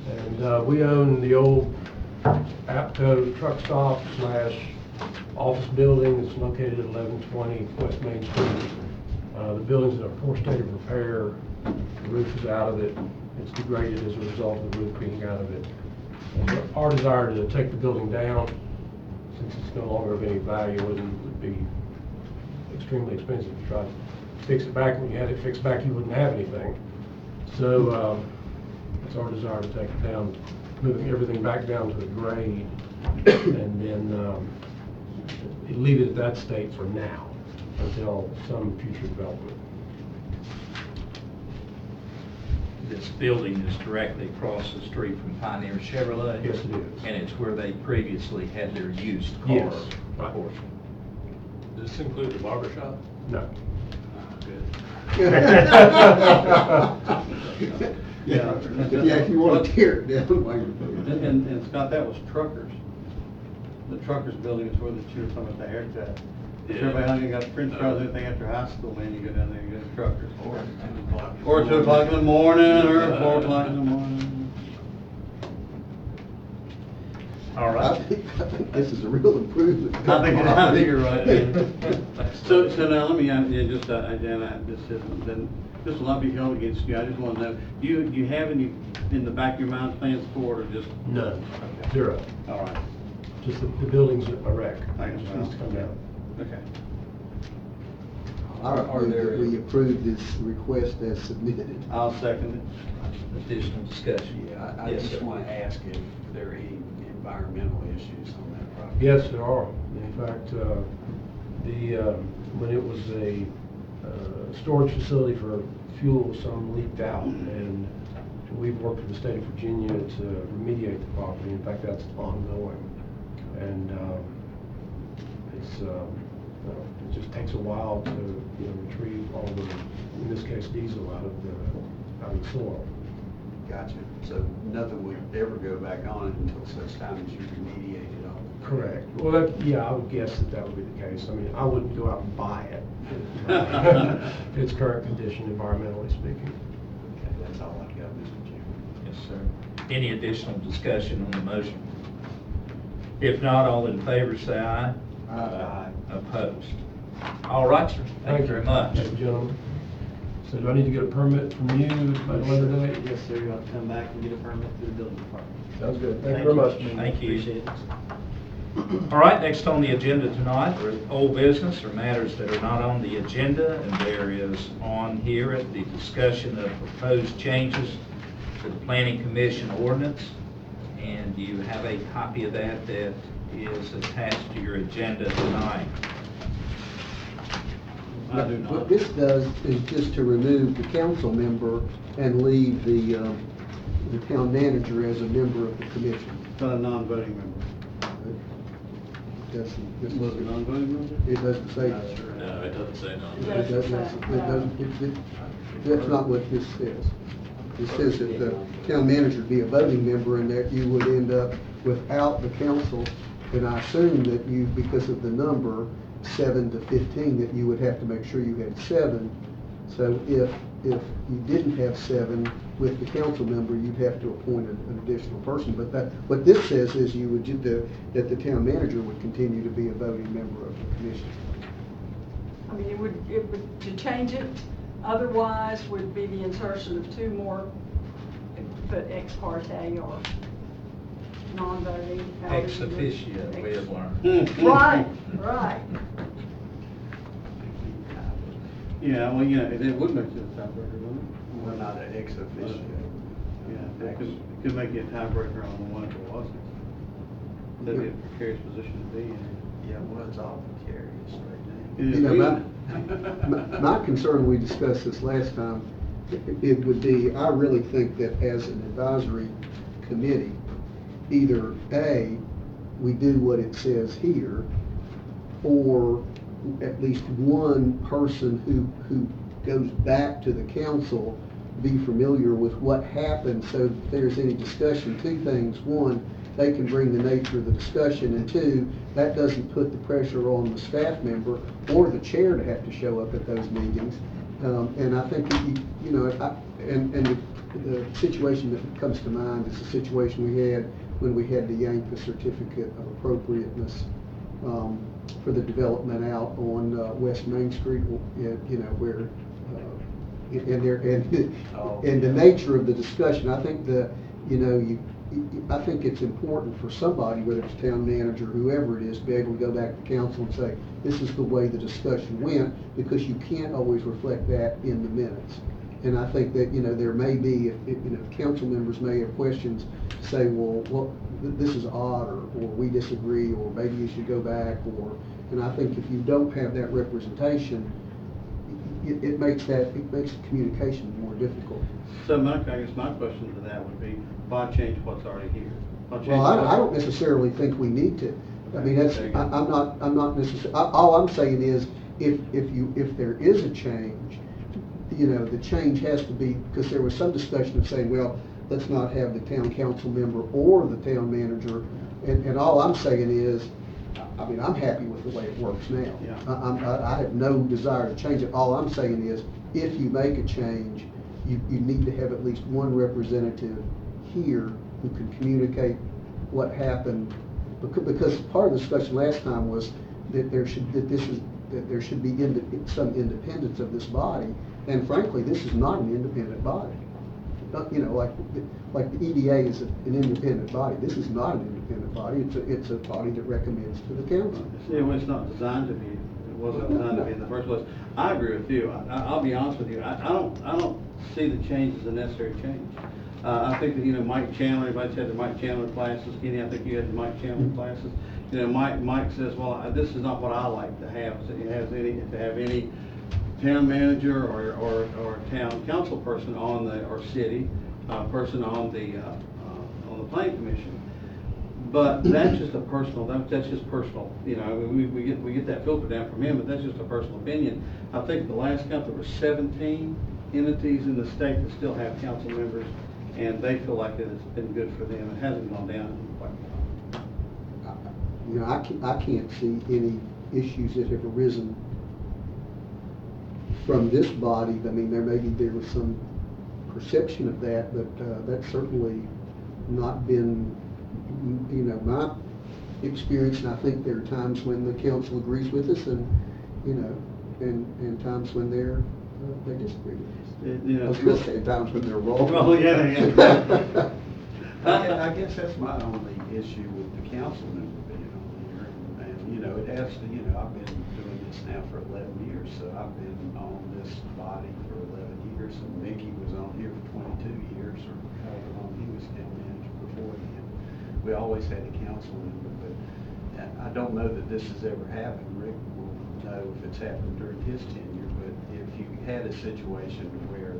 Speaker 8: And we own the old APCO truck stop / office building. It's located at 1120 West Main Street. The building's in a poor state of repair. The roof is out of it. It's degraded as a result of the roof being out of it. And our desire to take the building down, since it's no longer of any value, and it would be extremely expensive to try to fix it back. When you had it fixed back, you wouldn't have anything. So it's our desire to take it down, moving everything back down to the grade, and then leave it at that state for now until some future development.
Speaker 5: This building is directly across the street from Pioneer Chevrolet?
Speaker 8: Yes, it is.
Speaker 5: And it's where they previously had their used car
Speaker 8: Yes, right.
Speaker 5: portion.
Speaker 3: Does this include the barber shop?
Speaker 8: No.
Speaker 3: Good.
Speaker 1: Yeah.
Speaker 6: Yeah, if you want to tear it down while you're doing it.
Speaker 1: And Scott, that was Truckers. The Truckers building is where the you were talking about the haircut.
Speaker 3: Yeah.
Speaker 1: Everybody hung, got French fries and everything after high school, man, you go down there, you go to Truckers. Or 2 o'clock in the morning, or 4 o'clock in the morning.
Speaker 5: All
Speaker 6: I
Speaker 5: right.
Speaker 6: think this is a real improvement.
Speaker 1: I think you're right. Yeah. So now let me, just, again, this will not be held against you, I just want to know, do you have any in the back of your mind plans for it, or just?
Speaker 8: None. Zero.
Speaker 1: All right.
Speaker 8: Just the building's a wreck.
Speaker 1: I
Speaker 8: It just needs to come down.
Speaker 1: Okay.
Speaker 6: I move that we approve this request as submitted.
Speaker 1: I'll second
Speaker 5: Additional discussion?
Speaker 4: Yeah, I
Speaker 5: Yes,
Speaker 4: just
Speaker 5: sir.
Speaker 4: want to ask if there are any environmental issues on that property.
Speaker 8: Yes, there are. In fact, when it was a storage facility for fuel, some leaked out, and we've worked with the state of Virginia to remediate the property. In fact, that's ongoing. And it just takes a while to retrieve all the, in this case, diesel out of the soil.
Speaker 4: Gotcha. So nothing would ever go back on it until such time as you remediate it all?
Speaker 8: Correct. Well, I would guess that would be the case. I mean, I wouldn't go out and buy it. Its current condition, environmentally speaking.
Speaker 4: Okay, that's all I've got, Mr. Chairman.
Speaker 5: Yes, sir. Any additional discussion on the motion? If not, all in favor say aye.
Speaker 4: Aye.
Speaker 5: Opposed? All right, sir. Thank you very much.
Speaker 8: Thank you, gentlemen. So do I need to get a permit from you by the later date?
Speaker 7: Yes, sir, you'll have to come back and get a permit through the building department.
Speaker 8: Sounds good. Thank you very much.
Speaker 5: Thank you.
Speaker 7: Appreciate it.
Speaker 5: All right, next on the agenda tonight are old business or matters that are not on the agenda, and there is on here at the discussion of proposed changes to the Planning Commission ordinance, and you have a copy of that that is attached to your agenda tonight.
Speaker 1: I do
Speaker 6: What
Speaker 1: not.
Speaker 6: this does is just to remove the council member and leave the town manager as a member of the commission.
Speaker 1: But a non-voting member.
Speaker 6: That's,
Speaker 1: Was it a non-voting member?
Speaker 6: it doesn't say that.
Speaker 3: No, it doesn't say no.
Speaker 6: That's not what this says. It says that the town manager be a voting member and that you would end up without the council And I assume that you, because of the number, 7 to 15, that you would have to make sure you had 7. So if you didn't have 7 with the council member, you'd have to appoint an additional person. But what this says is you would, that the town manager would continue to be a voting member of the commission.
Speaker 9: I mean, it would, to change it, otherwise would be the insertion of 2 more, put ex parte or non-voting. however
Speaker 5: Ex
Speaker 9: you would-
Speaker 5: officio, we have learned.
Speaker 9: Right, right.
Speaker 1: Yeah, well, it would make it a tiebreaker, wouldn't it?
Speaker 4: Well, not an ex officio.
Speaker 1: Yeah, it could make you a tiebreaker on the one if it wasn't. That'd be a precarious position to be in.
Speaker 4: Yeah, well, it's all precarious right now.
Speaker 1: It is
Speaker 6: You know,
Speaker 1: really.
Speaker 6: my concern, we discussed this last time, it would be, I really think that as an advisory committee, either A, we do what it says here, or at least one person who goes back to the council be familiar with what happened, so if there's any discussion, 2 things. 1, they can bring the nature of the discussion, and 2, that doesn't put the pressure on the staff member or the chair to have to show up at those meetings. And I think, the situation that comes to mind is the situation we had when we had to yank the certificate of appropriateness for the development out on West Main Street, where, and the nature of the discussion, I think I think it's important for somebody, whether it's town manager, whoever it is, to be able to go back to council and say, this is the way the discussion went, because you can't always reflect that in the minutes. And I think that, there may be, if council members may have questions, say, well, this is odd, or we disagree, or maybe you should go back, and I think if you don't have that representation, it makes the communication more difficult.
Speaker 1: So I guess my question to that would be, why change what's already here?
Speaker 6: Well, I don't necessarily think we need to. I mean, I'm not necessarily, all I'm saying is, if there is a change, the change has to be, because there was some discussion of saying, well, let's not have the town council member or the town manager, and all I'm saying is, I mean, I'm happy with the way it works now.
Speaker 1: Yeah.
Speaker 6: I have no desire to change it. All I'm saying is, if you make a change, you need to have at least one representative here who can communicate what happened, because part of the discussion last time was that there should be some independence of this body, and frankly, this is not an independent body. Like the EDA is an independent body. This is not an independent body. It's a body that recommends to the council.
Speaker 1: Yeah, well, it's not designed to be. It wasn't designed to be in the first place. I agree with you. I'll be honest with you. I don't see the change as a necessary change. I think that, Mike Chandler, everybody said the Mike Chandler classes. Kenny, I think you had the Mike Chandler classes. Mike says, well, this is not what I like to have. So to have any town manager or town council person or city person on the planning commission. But that's just a personal. That's just personal. We get that filter down from him, but that's just a personal opinion. I think the last count there were 17 entities in the state that still have council members, and they feel like it's been good for them. It hasn't gone down quite a while.
Speaker 6: I can't see any issues that have arisen from this body. I mean, there was some perception of that, but that's certainly not been, my experience. And I think there are times when the council agrees with us, and and times when they disagree with us. I was going to say times when they're wrong.
Speaker 1: Well, yeah.
Speaker 4: I guess that's my only issue with the council member being on here, and it has to, I've been doing this now for 11 years, so I've been on this body for 11 years, and Mickey was on here for 22 years, or however long he was town manager before then. We always had a council member, but I don't know that this has ever happened. Rick will know if it's happened during his tenure, but if you had a situation where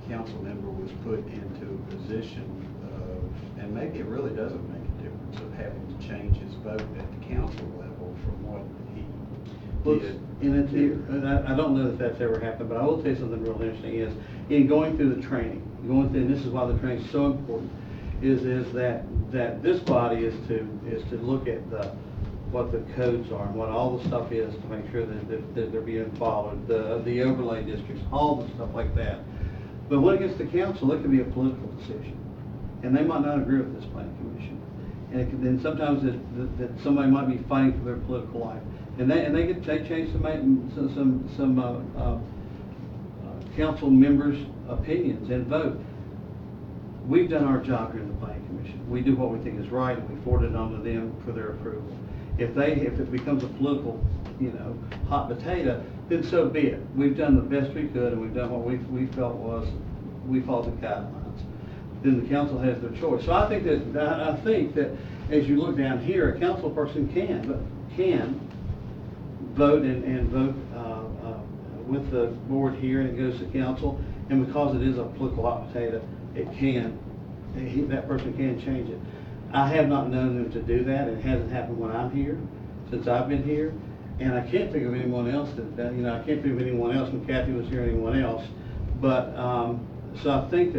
Speaker 4: council member was put into a position of, and maybe it really doesn't make a difference, of having to change his vote at the council level from what he did.
Speaker 1: And I don't know if that's ever happened, but I will tell you something real interesting is, in going through the training, and this is why the training is so important, is that this body is to look at what the codes are and what all the stuff is to make sure that they're being followed, the overlay districts, all the stuff like that. But when it gets to council, it can be a political decision, and they might not agree with this planning commission. And it can, then sometimes that somebody might be fighting for their political life, and they change some council members' opinions and vote. We've done our job here in the planning commission. We do what we think is right, and we forward it on to them for their approval. If it becomes a political, hot potato, then so be it. We've done the best we could, and we've done what we felt was, we followed the guidelines. Then the council has their choice. So I think that as you look down here, a council person can vote and vote with the board here, and it goes to council. And because it is a political hot potato, that person can change it. I have not known them to do that. It hasn't happened when I'm here, since I've been here. And I can't think of anyone else I can't think of anyone else when Kathy was here, anyone else. But, so I think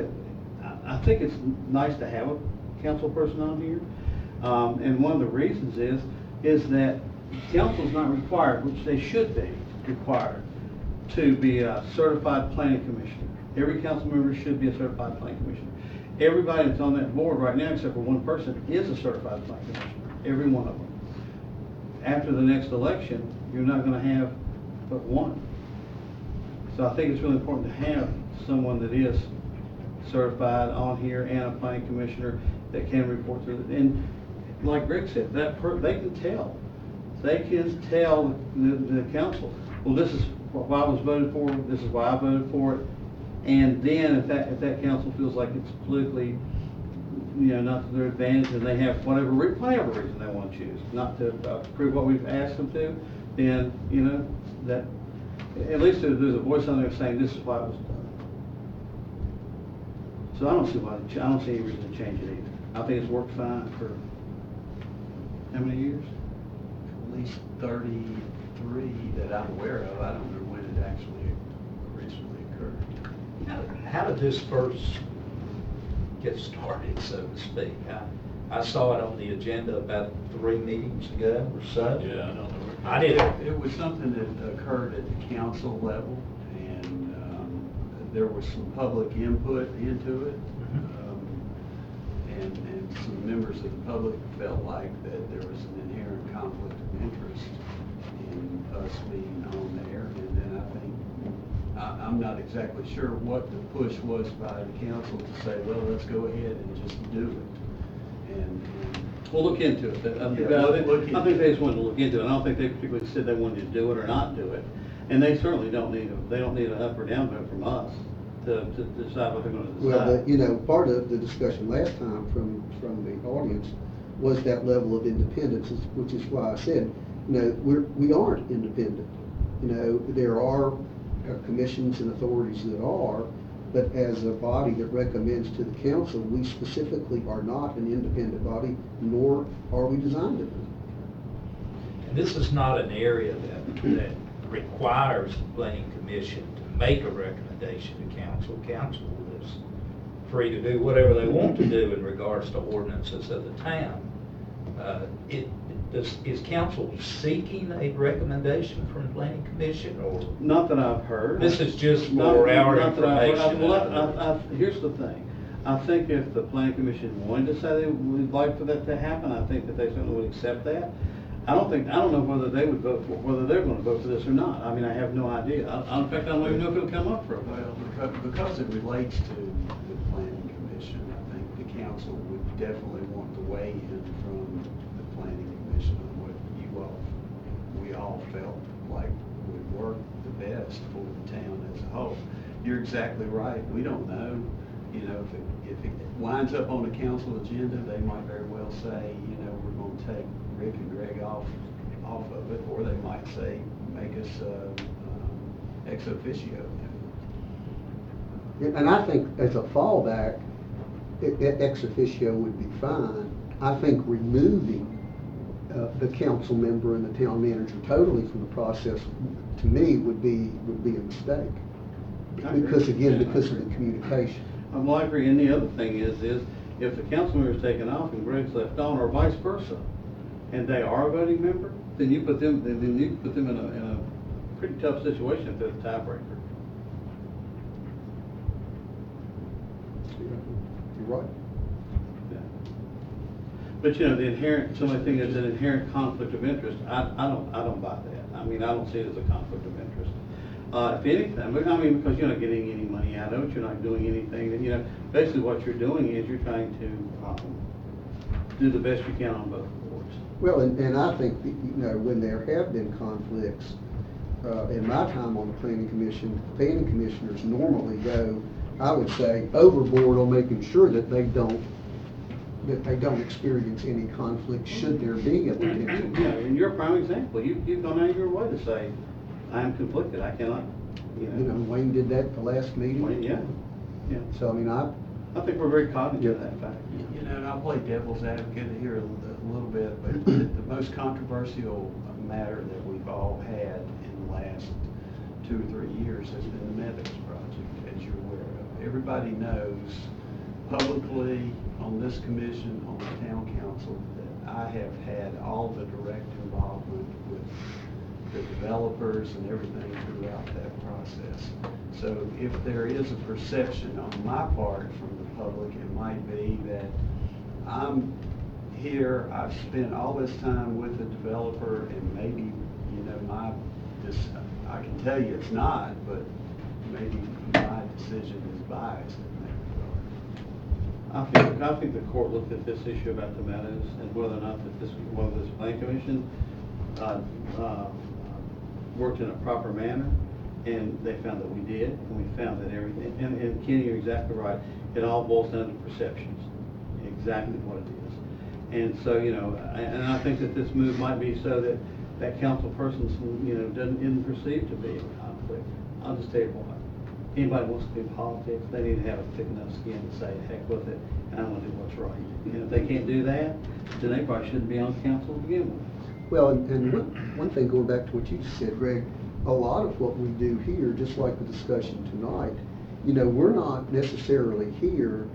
Speaker 1: it's nice to have a council person on here. And one of the reasons is that council's not required, which they should be required, to be a certified planning commissioner. Every council member should be a certified planning commissioner. Everybody that's on that board right now, except for one person, is a certified planning commissioner. Every one of them. After the next election, you're not going to have but one. So I think it's really important to have someone that is certified on here and a planning commissioner that can report through it. And like Greg said, they can tell. They can tell the council, well, this is why I was voted for, this is why I voted for it. And then if that council feels like it's politically, not to their advantage, and they have whatever reason they want to choose, not to approve what we've asked them to, then, that, at least there's a voice on there saying this is why it was done. So I don't see any reason to change it either. I think it's worked fine for how many years?
Speaker 4: At least 33 that I'm aware of. I don't know when it actually originally occurred.
Speaker 5: How did this first get started, so to speak? I saw it on the agenda about 3 meetings ago or so.
Speaker 3: Yeah, I don't know.
Speaker 5: I didn't.
Speaker 4: It was something that occurred at the council level, and there was some public input into it. And some members of the public felt like that there was an inherent conflict of interest in us being on there. And then I think, I'm not exactly sure what the push was by the council to say, well, let's go ahead and just do it. And
Speaker 1: We'll look into it. I think they just wanted to look into it. I don't think they particularly said they wanted to do it or not do it. And they certainly don't need an up or down vote from us to decide what they're going to decide.
Speaker 6: Well, part of the discussion last time from the audience was that level of independence, which is why I said, we aren't independent. There are commissions and authorities that are, but as a body that recommends to the council, we specifically are not an independent body, nor are we designed to be.
Speaker 5: And this is not an area that requires the planning commission to make a recommendation to council. Council is free to do whatever they want to do in regards to ordinances of the town. Is council seeking a recommendation from the planning commission, or?
Speaker 1: Not that I've heard.
Speaker 5: This is just for our
Speaker 1: Not that I've heard.
Speaker 5: information.
Speaker 1: Here's the thing. I think if the planning commission wanted to say they would like for that to happen, I think that they certainly would accept that. I don't know whether they would vote for, whether they're going to vote for this or not. I mean, I have no idea. In fact, I don't even know if it'll come up for a vote.
Speaker 4: well, because it relates to the planning commission, I think the council would definitely want to weigh in from the planning commission on what we all felt like would work the best for the town as a whole. You're exactly right. We don't know. If it winds up on the council agenda, they might very well say, we're going to take Rick and Greg off of it, or they might say, make us ex officio.
Speaker 6: And I think as a fallback, ex officio would be fine. I think removing the council member and the town manager totally from the process, to me, would be a mistake. Because of the communication.
Speaker 1: Well, I agree. And the other thing is if the council member's taken off and Greg's left on, or vice versa, and they are a voting member, then you put them, in a pretty tough situation if they're the tiebreaker.
Speaker 6: You're right.
Speaker 1: Yeah. But the inherent, somebody thinks there's an inherent conflict of interest. I don't buy that. I mean, I don't see it as a conflict of interest. If anything, but I mean, because you're not getting any money out of it, you're not doing anything, then, basically what you're doing is you're trying to do the best you can on both boards.
Speaker 6: Well, and I think, that, when there have been conflicts, in my time on the planning commission, planning commissioners normally go, I would say, overboard on making sure that they don't experience any conflict should there be a potential.
Speaker 1: Yeah, and you're a prime example. You've gone out of your way to say, I'm conflicted, I cannot,
Speaker 6: Wayne did that the last meeting.
Speaker 1: Well, yeah.
Speaker 6: So, I mean,
Speaker 1: I think we're very cognizant of that fact.
Speaker 4: And I'll play devil's advocate here a little bit, but the most controversial matter that we've all had in the last 2 or 3 years has been the Meadows project, as you're aware of. Everybody knows publicly on this commission, on the town council, that I have had all the direct involvement with the developers and everything throughout that process. So if there is a perception on my part from the public, it might be that I'm here, I've spent all this time with the developer, and maybe, I can tell you it's not, but maybe my decision is biased in that regard.
Speaker 1: I think the court looked at this issue about the Meadows and whether or not whether this planning commission worked in a proper manner, and they found that we did, and we found that everything, and Kenny, you're exactly right, it all boils down to perceptions, exactly what it is. And so, and I think that this move might be so that that council person, isn't perceived to be in conflict. I'll just tell you what, anybody wants to be in politics, they need to have a thick enough skin to say, heck with it, and I'm gonna do what's right. And if they can't do that, then they probably shouldn't be on council to begin with.
Speaker 6: Well, and one thing, going back to what you just said, Greg, a lot of what we do here, just like the discussion tonight, we're not necessarily here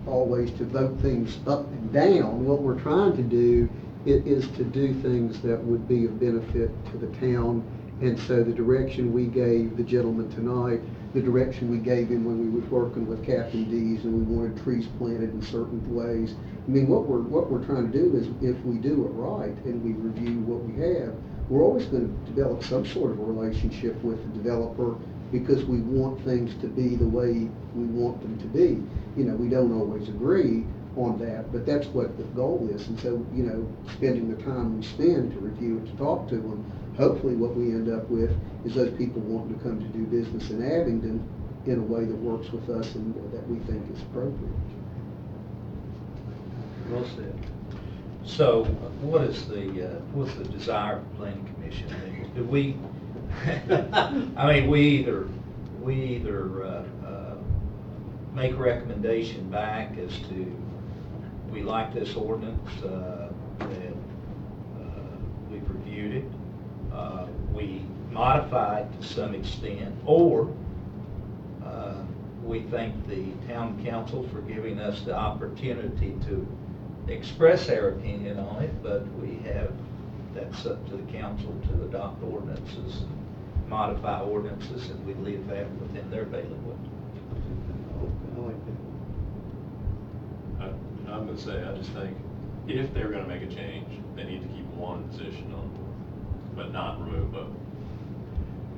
Speaker 6: always to vote things up and down. What we're trying to do is to do things that would be of benefit to the town. And so the direction we gave the gentleman tonight, the direction we gave him when we were working with Captain D's and we wanted trees planted in certain ways. I mean, what we're trying to do is, if we do it right and we review what we have, we're always going to develop some sort of a relationship with the developer, because we want things to be the way we want them to be. We don't always agree on that, but that's what the goal is. And so, spending the time we spend to review it, to talk to them, hopefully what we end up with is those people wanting to come to do business in Abingdon in a way that works with us and that we think is appropriate.
Speaker 1: Well said.
Speaker 5: So, what's the desire of the planning commission? Do we, I mean, we either make a recommendation back as to, we like this ordinance, that we've reviewed it, we modify it to some extent, or we thank the town council for giving us the opportunity to express our opinion on it, but that's up to the council to adopt ordinances, modify ordinances, and we leave that within their bailiwick.
Speaker 1: I like that.
Speaker 3: I'm gonna say, I just think, if they're gonna make a change, they need to keep one position on board, but not remove both.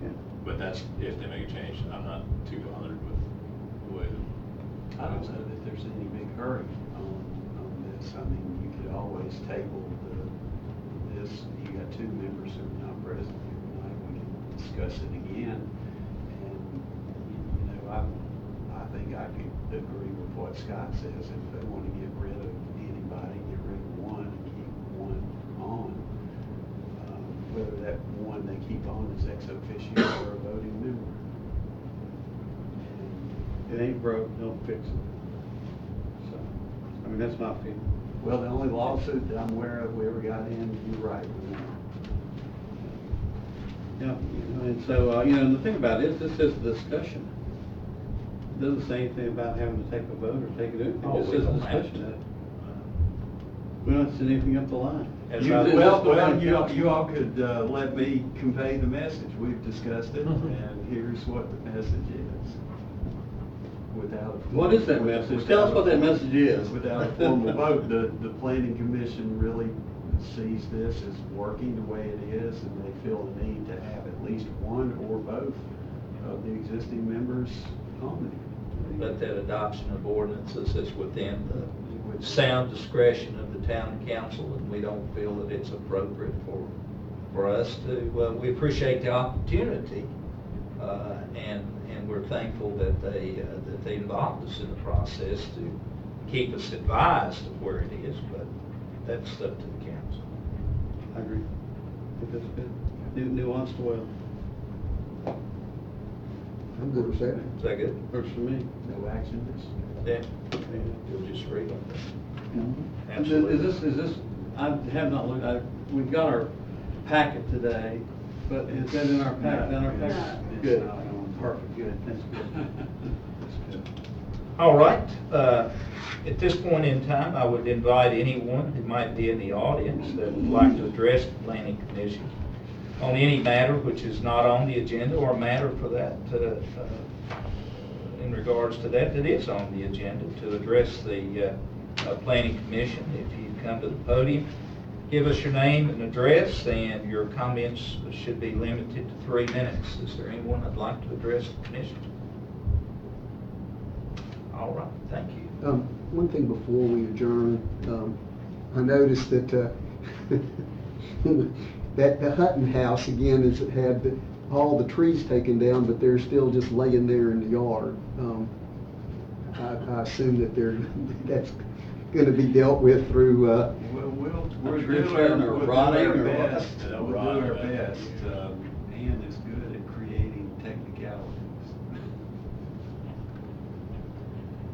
Speaker 1: Yeah.
Speaker 3: But that's if they make a change. I'm not too bothered with the way that.
Speaker 4: I don't know that there's any big hurry on this. I mean, you could always table this. You got 2 members who are not present here tonight. We can discuss it again. And, I think I could agree with what Scott says. If they want to get rid of anybody, get rid of one and keep one on. Whether that one they keep on is ex officio or a voting member.
Speaker 1: It ain't broke, don't fix it. So, I mean, that's my feeling.
Speaker 4: Well, the only lawsuit that I'm aware of we ever got in, you're right.
Speaker 1: Yeah, and so, and the thing about it is, this is a discussion. doesn't say anything about having to take a vote or take it in.
Speaker 5: Oh,
Speaker 1: It just
Speaker 5: we
Speaker 1: says
Speaker 5: don't have
Speaker 1: discussion.
Speaker 5: to.
Speaker 1: We don't send anything up the line.
Speaker 5: As
Speaker 1: You-
Speaker 5: I-
Speaker 1: this is
Speaker 4: Well,
Speaker 1: the
Speaker 4: well,
Speaker 1: way
Speaker 4: you all,
Speaker 1: council-
Speaker 4: you all could, let me convey the message. We've discussed it, and here's what the message is. Without. a-
Speaker 1: What is that message? Tell us what that message is.
Speaker 4: Without a formal vote, the planning commission really sees this as working the way it is, and they feel the need to have at least one or both of the existing members on there.
Speaker 5: But that adoption of ordinances is within the sound discretion of the town council, and we don't feel that it's appropriate for us to, we appreciate the opportunity, and we're thankful that they involved us in the process to keep us advised of where it is, but that's up to the council.
Speaker 1: I agree. I think that's good. Nuanced well.
Speaker 6: I'm good with that.
Speaker 5: Is that good?
Speaker 1: Works for me.
Speaker 4: No action this.
Speaker 5: Yeah. You'll just read on that.
Speaker 1: Is this, I have not looked, we've got our packet today, but is that in our packet? In our packet?
Speaker 4: It's
Speaker 1: Good.
Speaker 4: not on.
Speaker 1: Perfect, good, that's good. That's good.
Speaker 5: All right, at this point in time, I would invite anyone who might be in the audience that would like to address the planning commission on any matter which is not on the agenda, or a matter for that, in regards to that is on the agenda, to address the planning commission. If you come to the podium, give us your name and address, and your comments should be limited to 3 minutes. Is there anyone that'd like to address the commission? All right, thank you.
Speaker 6: One thing before we adjourn, I noticed that, that the Hutton house, again, has had all the trees taken down, but they're still just laying there in the yard. I assume that that's gonna be dealt with through,
Speaker 4: We're
Speaker 1: Attrition
Speaker 4: doing
Speaker 1: or
Speaker 4: we'll do
Speaker 1: rotting
Speaker 4: our
Speaker 1: or what?
Speaker 4: best. We'll do our best. Ann is good at creating technicalities.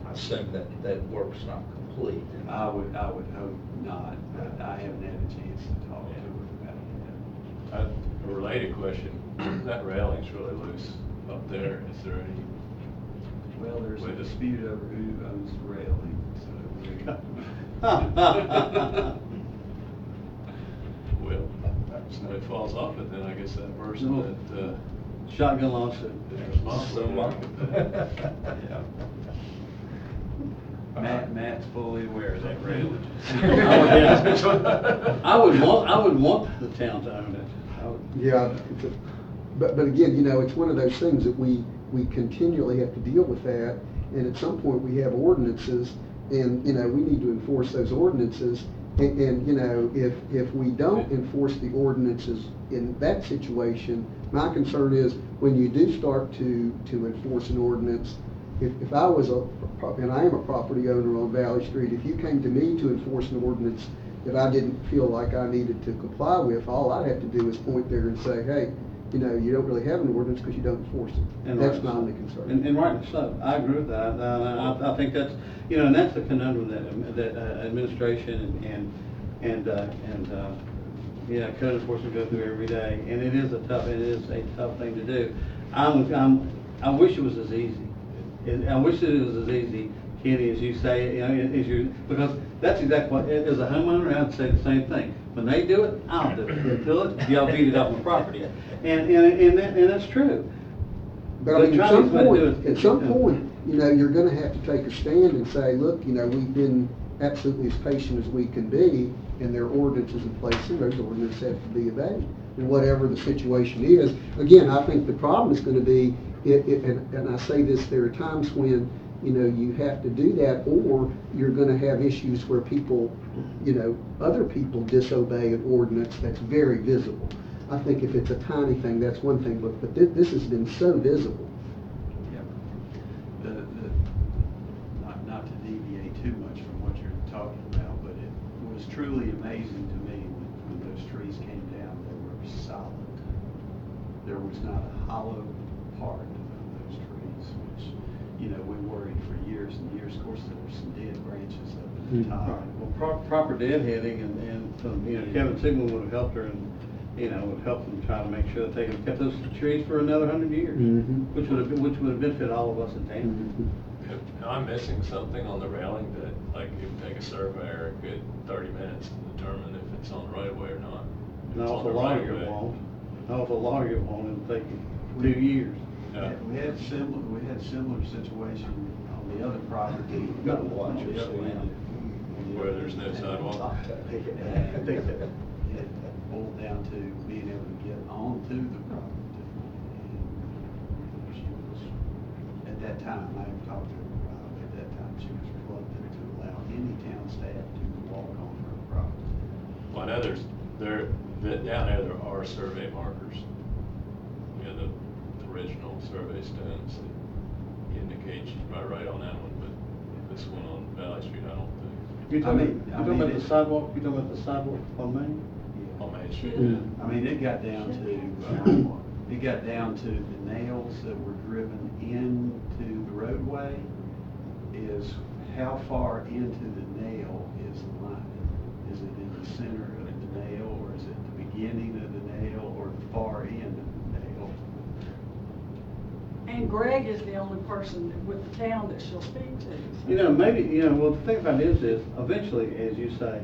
Speaker 5: I assume that work's not complete.
Speaker 4: I would hope not, but I haven't had a chance to talk to her about
Speaker 3: A related question, that railing's really loose up there. Is there any,
Speaker 4: it. Well, there's a
Speaker 3: Wait.
Speaker 4: dispute over who owns the railing, so.
Speaker 3: well, if somebody falls off it, then I guess that person that,
Speaker 1: Shotgun lawsuit.
Speaker 3: is responsible.
Speaker 4: Yeah. Matt's fully aware of that railing.
Speaker 1: I would want the town to own it. I would-
Speaker 6: yeah, but again, you know, it's one of those things that we continually have to deal with that, and at some point we have ordinances, and, you know, we need to enforce those ordinances, and, you know, if we don't enforce the ordinances in that situation, my concern is when you do start to enforce an ordinance, if I was and I am a property owner on Valley Street, if you came to me to enforce an ordinance that I didn't feel like I needed to comply with, all I'd have to do is point there and say, hey, you know, you don't really have an ordinance because you don't enforce it.
Speaker 1: And
Speaker 6: That's
Speaker 1: rightly
Speaker 6: my
Speaker 1: so.
Speaker 6: only concern.
Speaker 1: And rightly so. I agree with that. I think that's, you know, and that's the conundrum that administration and yeah, code enforcement go through every day. And it is a tough thing to do. I wish it was as easy. I wish it was as easy, Kenny, as you say, you know, because that's exactly what, as a homeowner, I'd say the same thing. When they do it, I'll do it. Until it, y'all beat it off my property. And that's true.
Speaker 6: But I mean,
Speaker 1: But Johnny's
Speaker 6: at some point, you know, you're gonna have to take a stand and say, look, you know, we've been absolutely as patient as we can be, and there are ordinances in place, and those ordinances have to be obeyed. And whatever the situation is, again, I think the problem is gonna be, and I say this, there are times when, you know, you have to do that, or you're gonna have issues where people, you know, other people disobey an ordinance that's very visible. I think if it's a tiny thing, that's one thing, but this has been so visible.
Speaker 4: Yeah. Not to deviate too much from what you're talking about, but it was truly amazing to me when those trees came down, they were solid. There was not a hollow part of those trees, which, you know, we worried for years and years. Of course, there were some dead branches up at the top.
Speaker 1: Well, proper deadheading and some, you know, Kevin Sigmund would have helped her you know, would help them try to make sure that they can keep those trees for another 100 years,
Speaker 6: Mhm.
Speaker 1: which would have benefited all of us in town.
Speaker 6: Mhm.
Speaker 3: Am I missing something on the railing that, like, it would take a surveyor a good 30 minutes to determine if it's on the right of way or not? If
Speaker 1: An
Speaker 3: it's on
Speaker 1: awful
Speaker 3: the
Speaker 1: lot
Speaker 3: right
Speaker 1: of
Speaker 3: of
Speaker 1: it
Speaker 3: way.
Speaker 1: won't. An awful lot of it won't, it'll take you 2 years.
Speaker 3: Yeah.
Speaker 4: We had similar situation on the other property.
Speaker 1: You gotta watch
Speaker 4: on the other
Speaker 1: yourself.
Speaker 4: end.
Speaker 3: Where there's no sidewalk.
Speaker 4: I think that it boiled down to being able to get onto the property. And she was, at that time, I have talked to her about it, at that time, she was reluctant to allow any town staff to walk on her property.
Speaker 3: Well, I know down there are survey markers. You know, the original survey stones that indicate she's probably right on that one, but this one on Valley Street, I don't think.
Speaker 1: You talking
Speaker 4: I
Speaker 1: about
Speaker 4: mean,
Speaker 1: the sidewalk, you talking about the sidewalk on Main?
Speaker 3: On Main Street,
Speaker 6: Mm.
Speaker 3: yeah.
Speaker 4: I mean, it got down to the nails that were driven into the roadway is how far into the nail is the line? Is it in the center of the nail, or is it the beginning of the nail, or the far end of the nail?
Speaker 9: And Greg is the only person with the town that she'll speak to. so.
Speaker 1: You know, maybe, you know, well, the thing about it is eventually, as you say,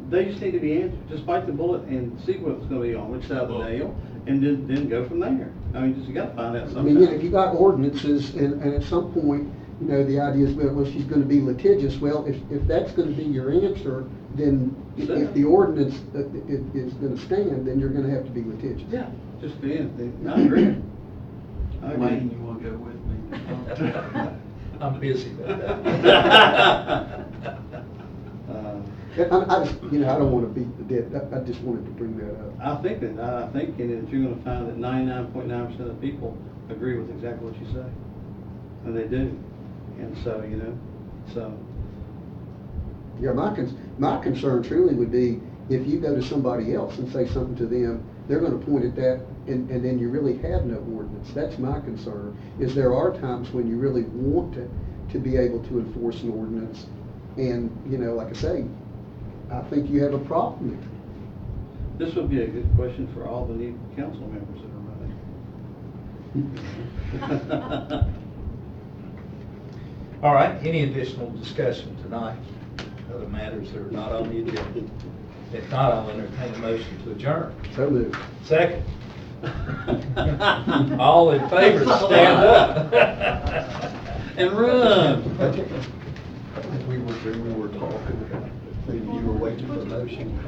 Speaker 1: they just need to be answered. Just bite the bullet and see what's gonna be on which side of the nail, and then go from there. I mean, just, you gotta find out
Speaker 6: I
Speaker 1: sometime.
Speaker 6: mean, you know, if you got ordinances, and at some point, you know, the idea is, well, she's gonna be litigious. Well, if that's gonna be your answer, then if the ordinance is gonna stand, then you're gonna have to be litigious.
Speaker 1: Yeah, just the end. I agree. I agree.
Speaker 4: Wayne, you wanna go with me?
Speaker 5: I'm busy with that.
Speaker 6: I just, you know, I don't wanna beat the dead, I just wanted to bring that up.
Speaker 1: I think that you're gonna find that 99.9% of people agree with exactly what you say. And they do. And so, you know, so.
Speaker 6: Yeah, my concern truly would be if you go to somebody else and say something to them, they're gonna point at that, and then you really have no ordinance. That's my concern, is there are times when you really want to be able to enforce an ordinance, and, you know, like I say, I think you have a problem.
Speaker 1: This would be a good question for all the new council members that are running.
Speaker 5: All right, any additional discussion tonight? Other matters that are not on the agenda? If not, I'll entertain a motion to adjourn.
Speaker 6: So moved.
Speaker 5: Second. All in favor, stand up.
Speaker 1: And run.
Speaker 6: We were talking about, maybe you were waiting for a motion.